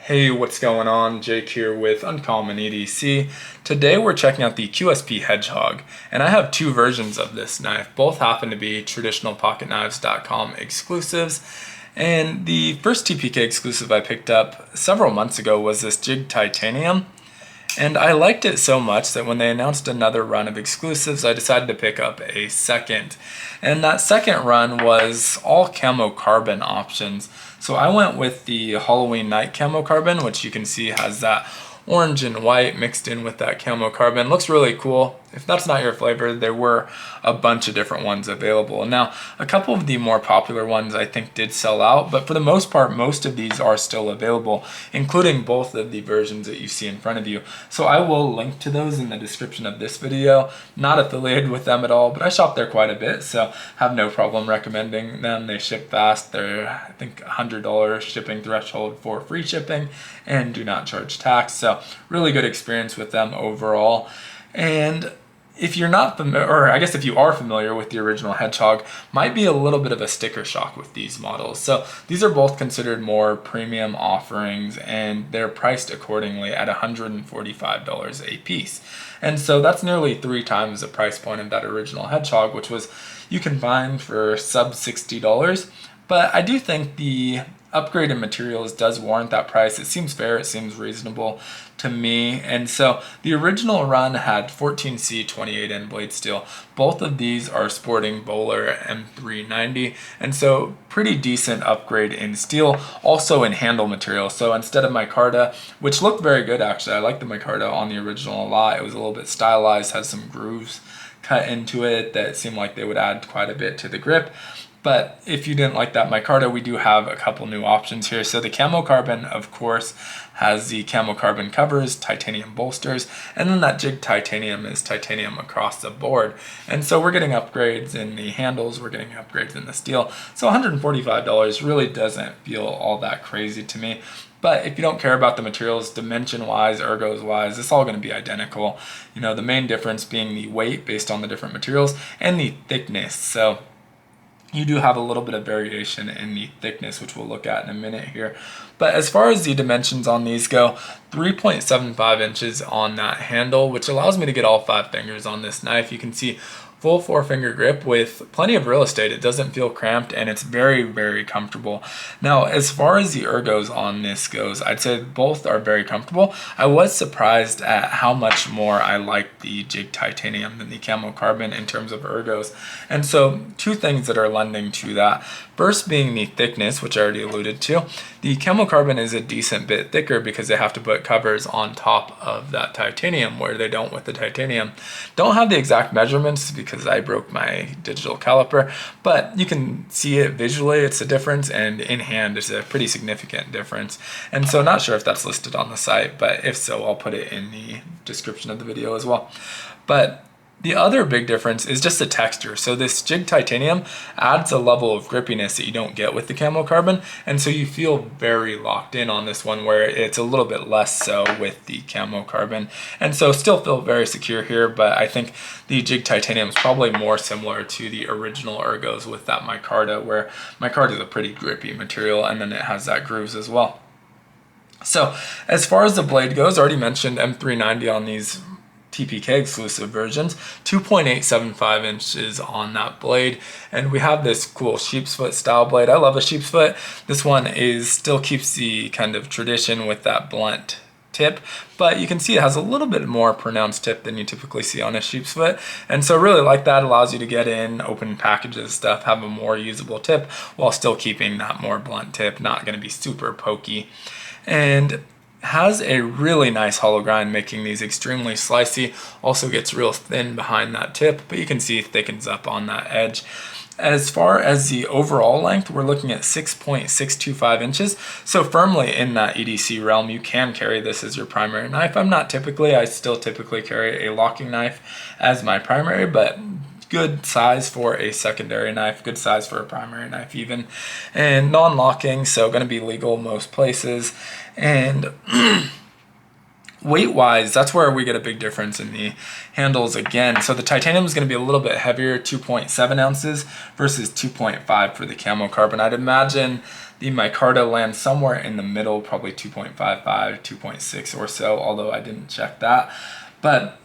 Hey, what's going on? Jake here with Uncommon EDC. Today we're checking out the QSP Hedgehog, and I have two versions of this knife. Both happen to be traditionalpocketknives.com exclusives, and the first TPK exclusive I picked up several months ago was this Jigged titanium, and I liked it so much that when they announced another run of exclusives, I decided to pick up a second. And that second run was all CamoCarbon options. So I went with the Halloween Night CamoCarbon, which you can see has that orange and white mixed in with that CamoCarbon. Looks really cool. If that's not your flavor, there were a bunch of different ones available. Now, a couple of the more popular ones I think did sell out, but for the most part, most of these are still available, including both of the versions that you see in front of you. So I will link to those in the description of this video. Not affiliated with them at all, but I shop there quite a bit, so have no problem recommending them. They ship fast. They're, I think, $100 shipping threshold for free shipping and do not charge tax. So really good experience with them overall. And if you're not familiar, or I guess if you are familiar with the original Hedgehog, might be a little bit of a sticker shock with these models. So these are both considered more premium offerings, and they're priced accordingly at $145 a piece. And so that's nearly 3 times the price point of that original Hedgehog, which was you can find for sub $60. But I do think the upgraded materials does warrant that price. It seems fair, it seems reasonable to me. And so the original run had 14C 28N blade steel. Both of these are sporting Bohler M390, and so pretty decent upgrade in steel, also in handle material. So instead of micarta, which looked very good actually, I like the micarta on the original a lot. It was a little bit stylized, has some grooves cut into it that seemed like they would add quite a bit to the grip. But if you didn't like that micarta, we do have a couple new options here. So the CamoCarbon, of course, has the CamoCarbon covers, titanium bolsters, and then that Jigged titanium is titanium across the board. And so we're getting upgrades in the handles, we're getting upgrades in the steel. So $145 really doesn't feel all that crazy to me. But if you don't care about the materials, dimension-wise, ergos-wise, it's all going to be identical. You know, the main difference being the weight based on the different materials and the thickness. So you do have a little bit of variation in the thickness, which we'll look at in a minute here. But as far as the dimensions on these go, 3.75 inches on that handle, which allows me to get all 5 fingers on this knife. You can see full 4-finger grip with plenty of real estate. It doesn't feel cramped, and it's very, very comfortable. Now, as far as the ergos on this goes, I'd say both are very comfortable. I was surprised at how much more I like the Jigged titanium than the CamoCarbon in terms of ergos. And so two things that are lending to that. First being the thickness, which I already alluded to. The CamoCarbon is a decent bit thicker because they have to put covers on top of that titanium, where they don't with the titanium. Don't have the exact measurements because I broke my digital caliper, but you can see it visually. It's a difference, and in hand it's a pretty significant difference. And so not sure if that's listed on the site, but if so, I'll put it in the description of the video as well. But the other big difference is just the texture. So this Jigged titanium adds a level of grippiness that you don't get with the CamoCarbon, and so you feel very locked in on this one, where it's a little bit less so with the CamoCarbon. And so still feel very secure here, but I think the Jigged titanium is probably more similar to the original ergos with that micarta, where micarta is a pretty grippy material, and then it has that grooves as well. So as far as the blade goes, I already mentioned M390 on these TPK exclusive versions, 2.875 inches on that blade, and we have this cool Sheepsfoot style blade. I love a Sheepsfoot. This one still keeps the kind of tradition with that blunt tip, but you can see it has a little bit more pronounced tip than you typically see on a Sheepsfoot, and so really like that. Allows you to get in, open packages, stuff, have a more usable tip while still keeping that more blunt tip, not going to be super pokey. And has a really nice hollow grind, making these extremely slicey. Also gets real thin behind that tip, but you can see it thickens up on that edge. As far as the overall length, we're looking at 6.625 inches, so firmly in that EDC realm. You can carry this as your primary knife. I'm not typically, I still typically carry a locking knife as my primary, but good size for a secondary knife, good size for a primary knife even, and non-locking, so going to be legal most places. And weight wise, that's where we get a big difference in the handles again. So the titanium is going to be a little bit heavier, 2.7 ounces versus 2.5 for the CamoCarbon. I'd imagine The micarta lands somewhere in the middle, probably 2.55, 2.6 or so, although I didn't check that. But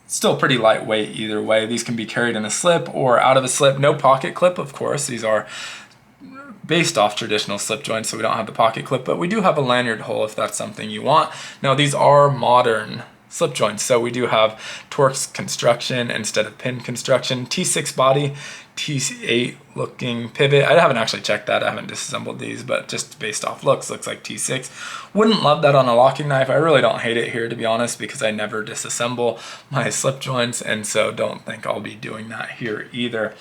still pretty lightweight either way. These can be carried in a slip or out of a slip. No pocket clip, of course. These are based off traditional slip joints, so we don't have the pocket clip, but we do have a lanyard hole if that's something you want. Now these are modern slip joints, so we do have Torx construction instead of pin construction. T6 body, T8 looking pivot. I haven't actually checked that, I haven't disassembled these, but just based off looks like T6. Wouldn't love that on a locking knife. I really don't hate it here, to be honest, because I never disassemble my slip joints, and so don't think I'll be doing that here either.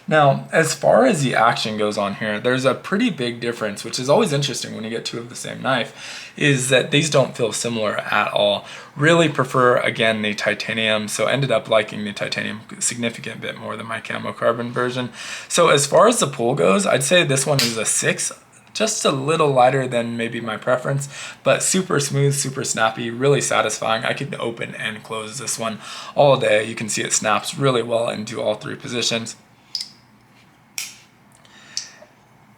Now, as far as the action goes on here, there's a pretty big difference, which is always interesting when you get two of the same knife, is that these don't feel similar at all. Really prefer, again, the titanium, so ended up liking the titanium a significant bit more than my CamoCarbon version. So as far as the pull goes, I'd say this one is a 6. Just a little lighter than maybe my preference, but super smooth, super snappy, really satisfying. I could open and close this one all day. You can see it snaps really well into all three positions.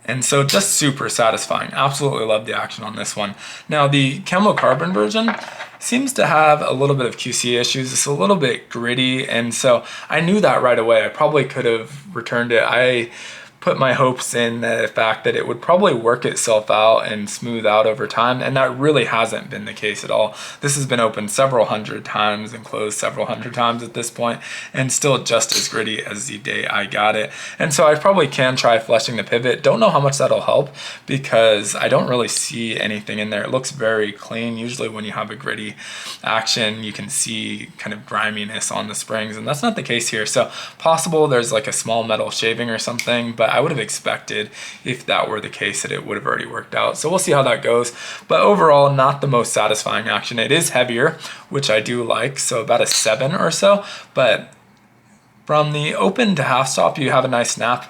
And so just super satisfying. Absolutely love the action on this one. Now the CamoCarbon version seems to have a little bit of QC issues. It's a little bit gritty, and so I knew that right away. I probably could have returned it. I put my hopes in the fact that it would probably work itself out and smooth out over time, and that really hasn't been the case at all. This has been opened several hundred times and closed several hundred times at this point, and still just as gritty as the day I got it. And so I probably can try fleshing the pivot. Don't know how much that'll help because I don't really see anything in there. It looks very clean. Usually when you have a gritty action, you can see kind of griminess on the springs, and that's not the case here. So possible there's like a small metal shaving or something, but I would have expected, if that were the case, that it would have already worked out. So we'll see how that goes. But overall, not the most satisfying action. It is heavier, which I do like, so about a 7 or so. But from the open to half stop, you have a nice snap.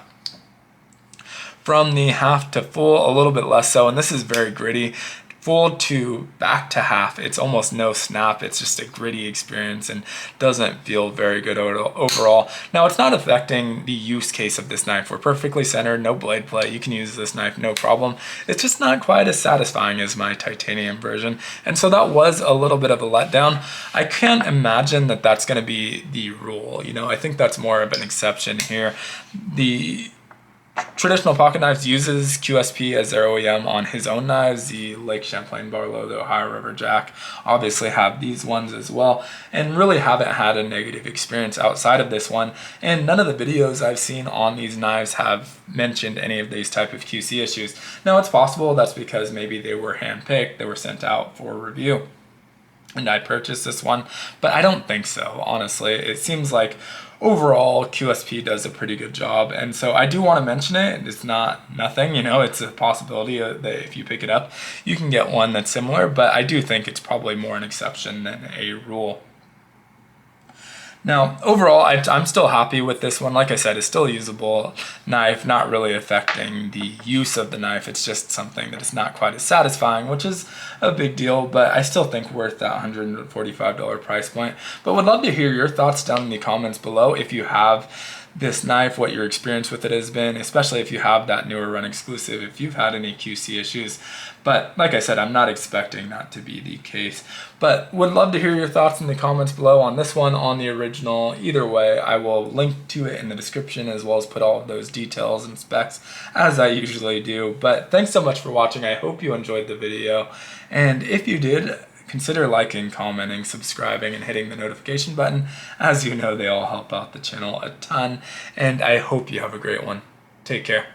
From the half to full, a little bit less so, and this is very gritty. Full to back to half, it's almost no snap. It's just a gritty experience and doesn't feel very good overall. Now, it's not affecting the use case of this knife. We're perfectly centered, no blade play. You can use this knife no problem. It's just not quite as satisfying as my titanium version, and so that was a little bit of a letdown. I can't imagine that that's going to be the rule. You know, I think that's more of an exception here. The traditional pocket knives uses QSP as their OEM on his own knives. The Lake Champlain Barlow, the Ohio River Jack obviously have these ones as well, and really haven't had a negative experience outside of this one. And none of the videos I've seen on these knives have mentioned any of these type of QC issues. Now it's possible that's because maybe they were handpicked, they were sent out for review, and I purchased this one, but I don't think so, honestly. It seems like overall QSP does a pretty good job, and so I do want to mention it. It's not nothing, you know, it's a possibility that if you pick it up you can get one that's similar, but I do think it's probably more an exception than a rule. Now, overall, I'm still happy with this one. Like I said, it's still a usable knife, not really affecting the use of the knife. It's just something that is not quite as satisfying, which is a big deal, but I still think worth that $145 price point. But would love to hear your thoughts down in the comments below if you have this knife, what your experience with it has been, especially if you have that newer run exclusive, if you've had any QC issues. But like I said, I'm not expecting that to be the case. But would love to hear your thoughts in the comments below on this one, on the original. Either way, I will link to it in the description, as well as put all of those details and specs as I usually do. But thanks so much for watching. I hope you enjoyed the video. And if you did, consider liking, commenting, subscribing, and hitting the notification button. As you know, they all help out the channel a ton. And I hope you have a great one. Take care.